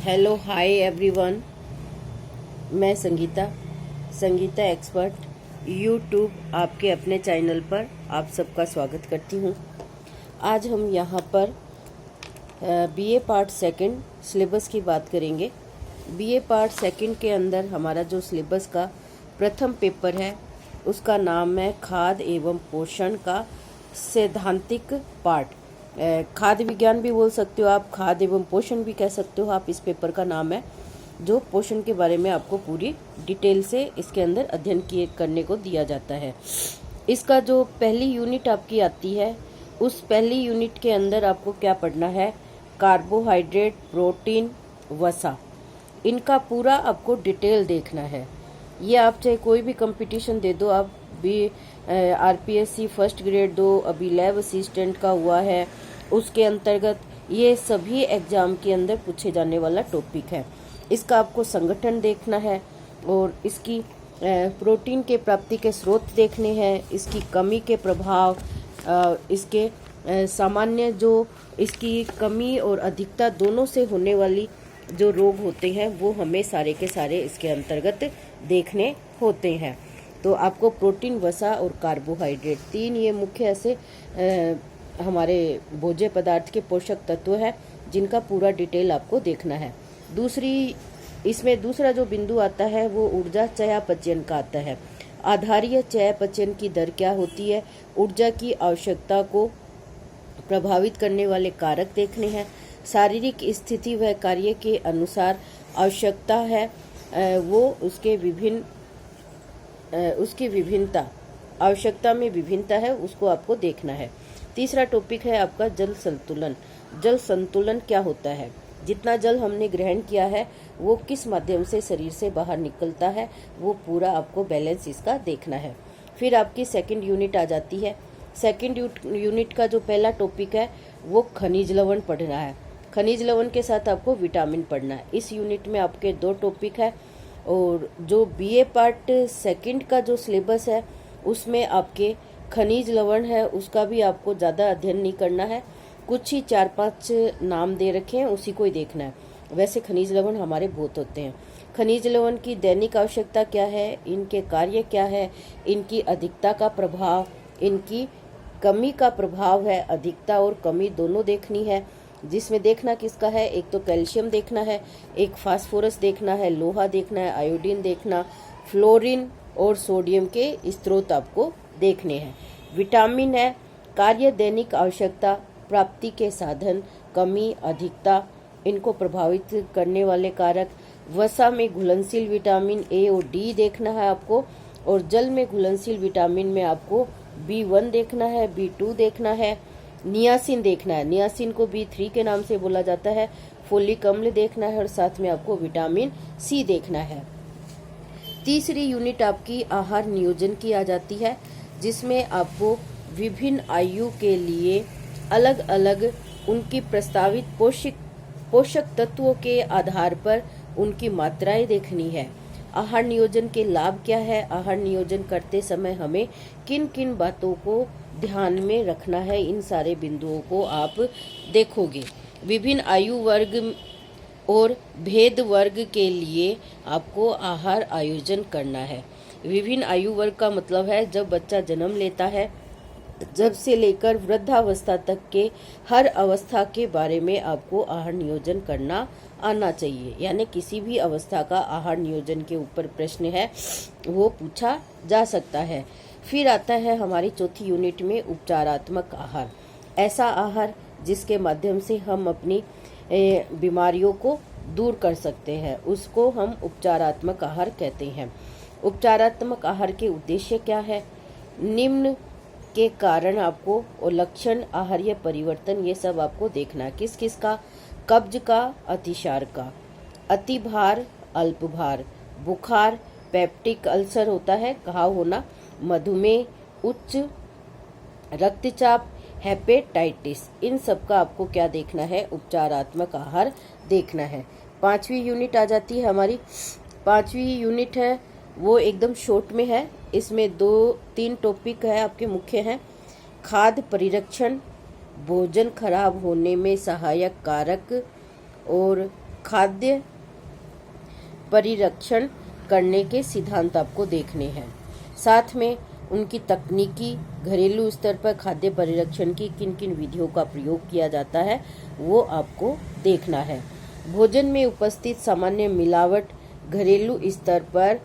Hello hi everyone. मैं Sangeeta expert YouTube आपके अपने चैनल पर आप सबका स्वागत करती हूँ। आज हम यहाँ पर बीए पार्ट सेकंड सिलेबस की बात करेंगे। बीए पार्ट सेकंड के अंदर हमारा जो सिलेबस का प्रथम पेपर है उसका नाम है खाद्य एवं पोषण का सैद्धांतिक पार्ट। खाद्य विज्ञान भी बोल सकते हो आप, खाद्य एवं पोषण भी कह सकते हो आप। इस पेपर का नाम है जो पोषण के बारे में आपको पूरी डिटेल से इसके अंदर अध्ययन करने को दिया जाता है। इसका जो पहली यूनिट आपकी आती है उस पहली यूनिट के अंदर आपको क्या पढ़ना है, कार्बोहाइड्रेट, प्रोटीन, वसा, इनका पूरा आपको डिटेल देखना है। ये आप चाहे कोई भी कंपटीशन दे दो, आप भी आरपीएससी फर्स्ट ग्रेड दो, अभी लैब असिस्टेंट का हुआ है, उसके अंतर्गत ये सभी एग्जाम के अंदर पूछे जाने वाला टॉपिक है। इसका आपको संगठन देखना है और इसकी प्रोटीन के प्राप्ति के स्रोत देखने हैं, इसकी कमी के प्रभाव, इसके सामान्य जो इसकी कमी और अधिकता दोनों से होने वाली जो रोग होते हैं वो हमें सारे के सारे इसके अंतर्गत देखने होते हैं। तो आपको प्रोटीन, वसा और कार्बोहाइड्रेट, तीन ये मुख्य ऐसे हमारे भोज्य पदार्थ के पोषक तत्व हैं जिनका पूरा डिटेल आपको देखना है। इसमें दूसरा जो बिंदु आता है वो ऊर्जा चयापचयन का आता है। आधारीय चयापचयन की दर क्या होती है, ऊर्जा की आवश्यकता को प्रभावित करने वाले कारक देखने हैं। शारीरिक स्थिति व कार्य के अनुसार आवश्यकता है वो उसकी विभिन्नता, आवश्यकता में विभिन्नता है उसको आपको देखना है। तीसरा टॉपिक है आपका जल संतुलन। जल संतुलन क्या होता है, जितना जल हमने ग्रहण किया है वो किस माध्यम से शरीर से बाहर निकलता है, वो पूरा आपको बैलेंस इसका देखना है। फिर आपकी सेकंड यूनिट आ जाती है। सेकंड यूनिट का जो पहला टॉपिक है वो खनिज लवण पढ़ना है। खनिज लवण के साथ आपको विटामिन पढ़ना है। इस यूनिट में आपके दो टॉपिक है और जो बीए पार्ट सेकंड का जो सिलेबस है उसमें आपके खनिज लवण है उसका भी आपको ज़्यादा अध्ययन नहीं करना है, कुछ ही 4-5 नाम दे रखे हैं उसी को ही देखना है। वैसे खनिज लवण हमारे बहुत होते हैं। खनिज लवण की दैनिक आवश्यकता क्या है, इनके कार्य क्या है, इनकी अधिकता का प्रभाव, इनकी कमी का प्रभाव है, अधिकता और कमी दोनों देखनी है। जिसमें देखना किसका है, एक तो कैल्शियम देखना है, एक फास्फोरस देखना है, लोहा देखना है, आयोडीन देखना, फ्लोरीन और सोडियम के स्रोत आपको देखने हैं। विटामिन है, कार्य, दैनिक आवश्यकता, प्राप्ति के साधन, कमी, अधिकता, इनको प्रभावित करने वाले कारक। वसा में घुलनशील विटामिन ए और डी देखना है आपको, और जल में घुलनशील विटामिन में आपको B1 देखना है, B2 देखना है, नियासिन देखना है, नियासिन को B3 के नाम से बोला जाता है, फोलिक अम्ल देखना है और साथ में आपको विटामिन सी देखना है। तीसरी यूनिट आपकी आहार नियोजन की आ जाती है, जिसमें आपको विभिन्न आयु के लिए अलग अलग उनकी प्रस्तावित पोषक तत्वों के आधार पर उनकी मात्राएं देखनी है। आहार नियोजन के लाभ क्या है, आहार नियोजन करते समय हमें किन किन बातों को ध्यान में रखना है, इन सारे बिंदुओं को आप देखोगे। विभिन्न आयु वर्ग और भेद वर्ग के लिए आपको आहार आयोजन करना है। विभिन्न आयु वर्ग का मतलब है जब बच्चा जन्म लेता है, जब से लेकर वृद्धावस्था तक के हर अवस्था के बारे में आपको आहार नियोजन करना आना चाहिए। यानी किसी भी अवस्था का आहार नियोजन के ऊपर प्रश्न है वो पूछा जा सकता है। फिर आता है हमारी चौथी यूनिट में उपचारात्मक आहार। ऐसा आहार जिसके माध्यम से हम अपनी बीमारियों को दूर कर सकते हैं, उसको हम उपचारात्मक आहार कहते हैं। उपचारात्मक आहार के उद्देश्य क्या है, निम्न के कारण आपको और लक्षण, आहार्य परिवर्तन, ये सब आपको देखना है। किस किस का, कब्ज का, अतिसार का, अति भार, अल्प भार, बुखार, पेप्टिक अल्सर होता है, घाव होना, मधुमेह, उच्च रक्तचाप, हेपेटाइटिस, इन सब का आपको क्या देखना है, उपचारात्मक आहार देखना है। पांचवी यूनिट आ जाती है हमारी। पांचवी यूनिट है वो एकदम शॉर्ट में है, इसमें 2-3 टॉपिक है आपके मुख्य हैं। खाद्य परिरक्षण, भोजन खराब होने में सहायक कारक और खाद्य परिरक्षण करने के सिद्धांत आपको देखने हैं। साथ में उनकी तकनीकी घरेलू स्तर पर खाद्य परिरक्षण की किन किन विधियों का प्रयोग किया जाता है वो आपको देखना है। भोजन में उपस्थित सामान्य मिलावट घरेलू स्तर पर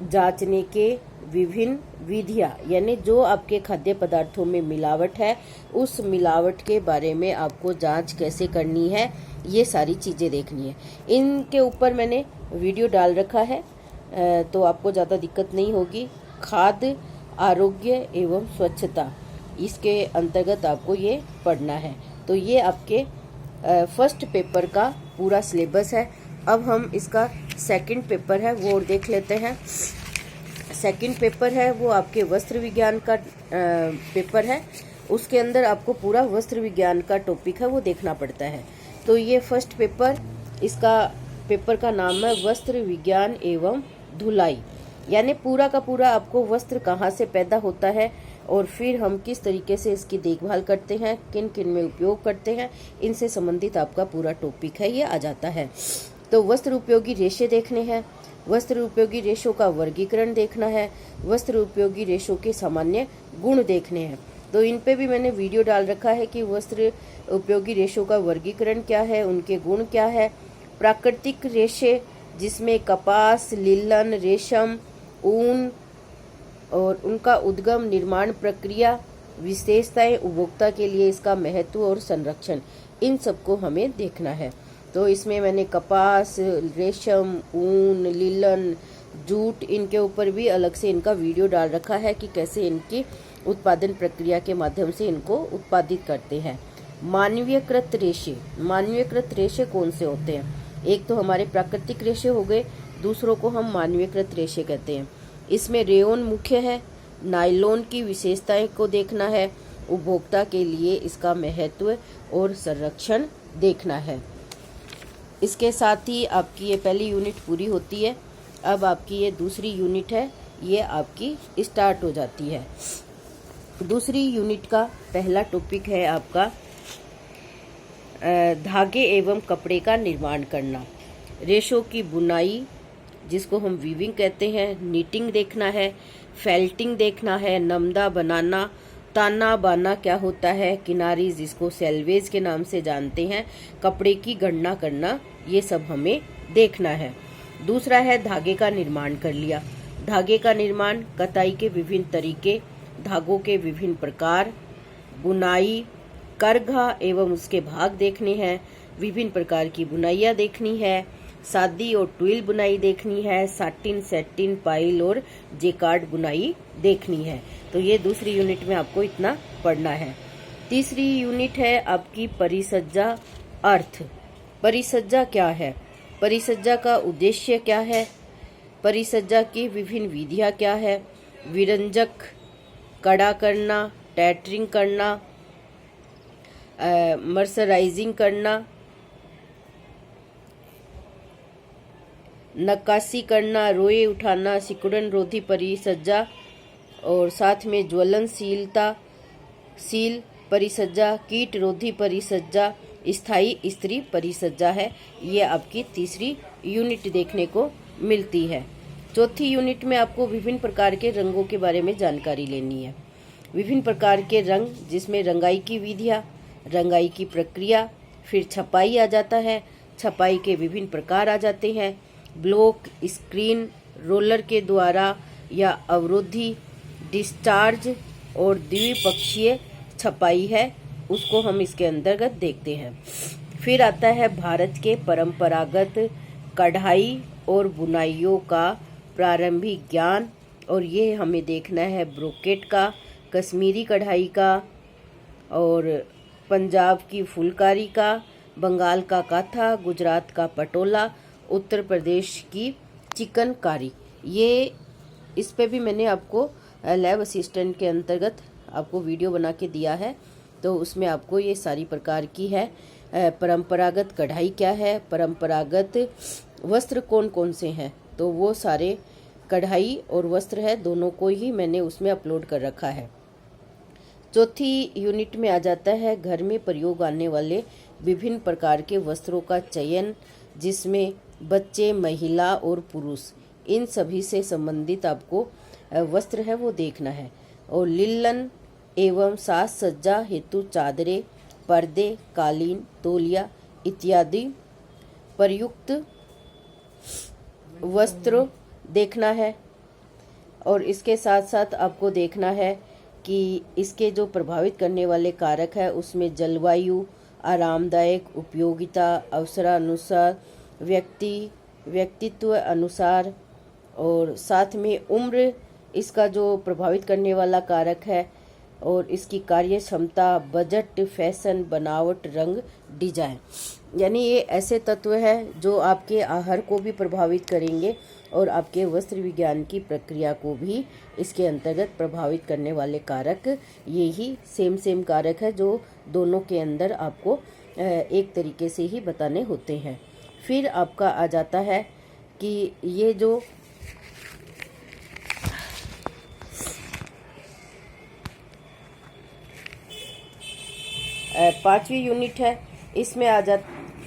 जांचने के विभिन्न विधियां, यानी जो आपके खाद्य पदार्थों में मिलावट है उस मिलावट के बारे में आपको जांच कैसे करनी है, ये सारी चीज़ें देखनी है। इनके ऊपर मैंने वीडियो डाल रखा है, तो आपको ज़्यादा दिक्कत नहीं होगी। खाद्य आरोग्य एवं स्वच्छता, इसके अंतर्गत आपको ये पढ़ना है। तो ये आपके फर्स्ट पेपर का पूरा सिलेबस है। अब हम इसका सेकंड पेपर है वो देख लेते हैं। सेकंड पेपर है वो आपके वस्त्र विज्ञान का पेपर है। उसके अंदर आपको पूरा वस्त्र विज्ञान का टॉपिक है वो देखना पड़ता है। तो ये फर्स्ट पेपर, इसका पेपर का नाम है वस्त्र विज्ञान एवं धुलाई, यानी पूरा का पूरा आपको वस्त्र कहाँ से पैदा होता है और फिर हम किस तरीके से इसकी देखभाल करते हैं, किन किन में उपयोग करते हैं, इनसे संबंधित आपका पूरा टॉपिक है ये आ जाता है। तो वस्त्र उपयोगी रेशे देखने हैं, वस्त्र उपयोगी रेशों का वर्गीकरण देखना है, वस्त्र उपयोगी रेशों के सामान्य गुण देखने हैं। तो इन पे भी मैंने वीडियो डाल रखा है कि वस्त्र उपयोगी रेशों का वर्गीकरण क्या है, उनके गुण क्या है। प्राकृतिक रेशे जिसमें कपास, लिनन, रेशम, ऊन और उनका उद्गम, निर्माण प्रक्रिया, विशेषताएं, उपभोक्ता के लिए इसका महत्व और संरक्षण, इन सबको हमें देखना है। तो इसमें मैंने कपास, रेशम, ऊन, लिनन, जूट, इनके ऊपर भी अलग से इनका वीडियो डाल रखा है कि कैसे इनकी उत्पादन प्रक्रिया के माध्यम से इनको उत्पादित करते हैं। मानवीयकृत रेशे, मानवीयकृत रेशे कौन से होते हैं? एक तो हमारे प्राकृतिक रेशे हो गए, दूसरों को हम मानवीयकृत रेशे कहते हैं। इसमें रेयोन मुख्य है। नायलॉन की विशेषताएं को देखना है, उपभोक्ता के लिए इसका महत्व और संरक्षण देखना है। इसके साथ ही आपकी ये पहली यूनिट पूरी होती है। अब आपकी ये दूसरी यूनिट है, ये आपकी स्टार्ट हो जाती है। दूसरी यूनिट का पहला टॉपिक है आपका धागे एवं कपड़े का निर्माण करना। रेशों की बुनाई जिसको हम वीविंग कहते हैं, नीटिंग देखना है, फेल्टिंग देखना है, नमदा बनाना, ताना बाना क्या होता है, किनारी जिसको सेल्वेज के नाम से जानते हैं, कपड़े की गणना करना, ये सब हमें देखना है। दूसरा है धागे का निर्माण कर लिया। धागे का निर्माण, कताई के विभिन्न तरीके, धागों के विभिन्न प्रकार, बुनाई, करघा एवं उसके भाग देखने हैं, विभिन्न प्रकार की बुनाइयाँ देखनी है, सादी और ट्विल बुनाई देखनी है, साटिन, सैटिन, पाइल और जेकार्ड बुनाई देखनी है। तो ये दूसरी यूनिट में आपको इतना पढ़ना है। तीसरी यूनिट है आपकी परिसज्जा अर्थ। परिसज्जा क्या है? परिसज्जा का उद्देश्य क्या है? परिसज्जा की विभिन्न विधियाँ क्या है? विरंजक, कड़ा करना, टैटरिंग करना, मर्सराइजिंग करना, नक्काशी करना, रोए उठाना, सिकुड़न रोधी परिसज्जा, और साथ में ज्वलनशीलता शील परिसज्जा, कीट रोधी परिसज्जा, स्थायी स्त्री परिसज्जा है। ये आपकी तीसरी यूनिट देखने को मिलती है। चौथी यूनिट में आपको विभिन्न प्रकार के रंगों के बारे में जानकारी लेनी है। विभिन्न प्रकार के रंग जिसमें रंगाई की विधियाँ, रंगाई की प्रक्रिया, फिर छपाई आ जाता है, छपाई के विभिन्न प्रकार आ जाते हैं, ब्लॉक, स्क्रीन, रोलर के द्वारा या अवरोधी, डिस्चार्ज और द्विपक्षीय छपाई है, उसको हम इसके अंतर्गत देखते हैं। फिर आता है भारत के परंपरागत कढ़ाई और बुनाइयों का प्रारंभिक ज्ञान, और ये हमें देखना है ब्रोकेट का, कश्मीरी कढ़ाई का, और पंजाब की फुलकारी का, बंगाल का काथा, गुजरात का पटोला, उत्तर प्रदेश की चिकनकारी। ये इस पे भी मैंने आपको लैब असिस्टेंट के अंतर्गत आपको वीडियो बना के दिया है, तो उसमें आपको ये सारी प्रकार की है। परंपरागत कढ़ाई क्या है, परंपरागत वस्त्र कौन कौन से हैं, तो वो सारे कढ़ाई और वस्त्र है, दोनों को ही मैंने उसमें अपलोड कर रखा है। चौथी यूनिट में आ जाता है घर में प्रयोग आने वाले विभिन्न प्रकार के वस्त्रों का चयन, जिसमें बच्चे, महिला और पुरुष इन सभी से संबंधित आपको वस्त्र है वो देखना है। और लिल्लन एवं साज सज्जा हेतु चादरें, पर्दे, कालीन, तौलिया इत्यादि प्रयुक्त वस्त्र देखना है। और इसके साथ साथ आपको देखना है कि इसके जो प्रभावित करने वाले कारक है उसमें जलवायु, आरामदायक, उपयोगिता, अवसरानुसार, व्यक्तित्व अनुसार, और साथ में उम्र इसका जो प्रभावित करने वाला कारक है, और इसकी कार्य क्षमता, बजट, फैशन, बनावट, रंग, डिजाइन। यानी ये ऐसे तत्व है जो आपके आहार को भी प्रभावित करेंगे और आपके वस्त्र विज्ञान की प्रक्रिया को भी इसके अंतर्गत प्रभावित करने वाले कारक यही सेम कारक है जो दोनों के अंदर आपको एक तरीके से ही बताने होते हैं। फिर आपका आ जाता है कि ये जो पांचवी यूनिट है, इसमें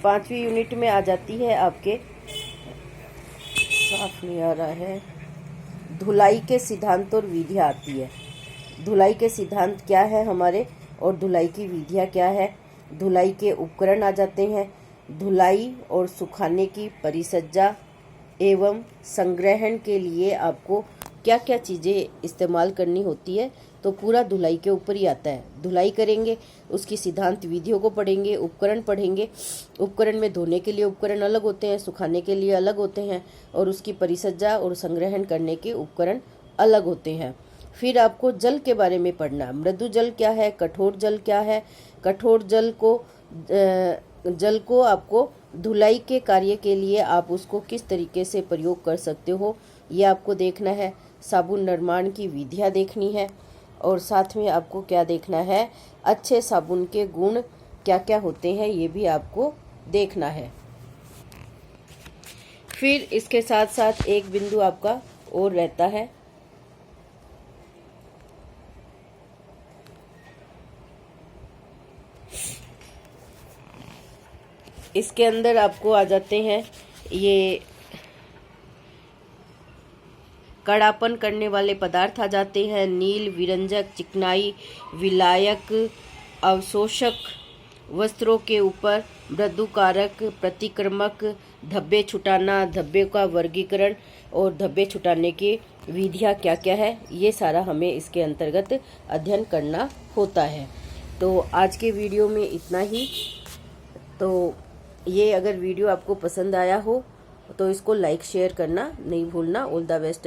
पांचवी यूनिट में आ जाती है आपके, साफ नहीं आ रहा है, धुलाई के सिद्धांत और विधियाँ आती है। धुलाई के सिद्धांत क्या है हमारे और धुलाई की विधियाँ क्या है। धुलाई के उपकरण आ जाते हैं, धुलाई और सुखाने की परिसज्जा एवं संग्रहण के लिए आपको क्या क्या चीज़ें इस्तेमाल करनी होती है, तो पूरा धुलाई के ऊपर ही आता है। धुलाई करेंगे, उसकी सिद्धांत विधियों को पढ़ेंगे, उपकरण पढ़ेंगे। उपकरण में धोने के लिए उपकरण अलग होते हैं, सुखाने के लिए अलग होते हैं, और उसकी परिसज्जा और संग्रहण करने के उपकरण अलग होते हैं। फिर आपको जल के बारे में पढ़ना, मृदु जल क्या है, कठोर जल क्या है। कठोर जल को आपको धुलाई के कार्य के लिए आप उसको किस तरीके से प्रयोग कर सकते हो ये आपको देखना है। साबुन निर्माण की विधियाँ देखनी है, और साथ में आपको क्या देखना है, अच्छे साबुन के गुण क्या क्या होते हैं ये भी आपको देखना है। फिर इसके साथ साथ एक बिंदु आपका और रहता है, इसके अंदर आपको आ जाते हैं ये कड़ापन करने वाले पदार्थ आ जाते हैं, नील, विरंजक, चिकनाई, विलायक, अवशोषक, वस्त्रों के ऊपर मृदुकारक, प्रतिक्रमक, धब्बे छुटाना, धब्बे का वर्गीकरण और धब्बे छुटाने की विधियाँ क्या क्या है, ये सारा हमें इसके अंतर्गत अध्ययन करना होता है। तो आज के वीडियो में इतना ही। तो ये अगर वीडियो आपको पसंद आया हो तो इसको लाइक शेयर करना नहीं भूलना। All the best.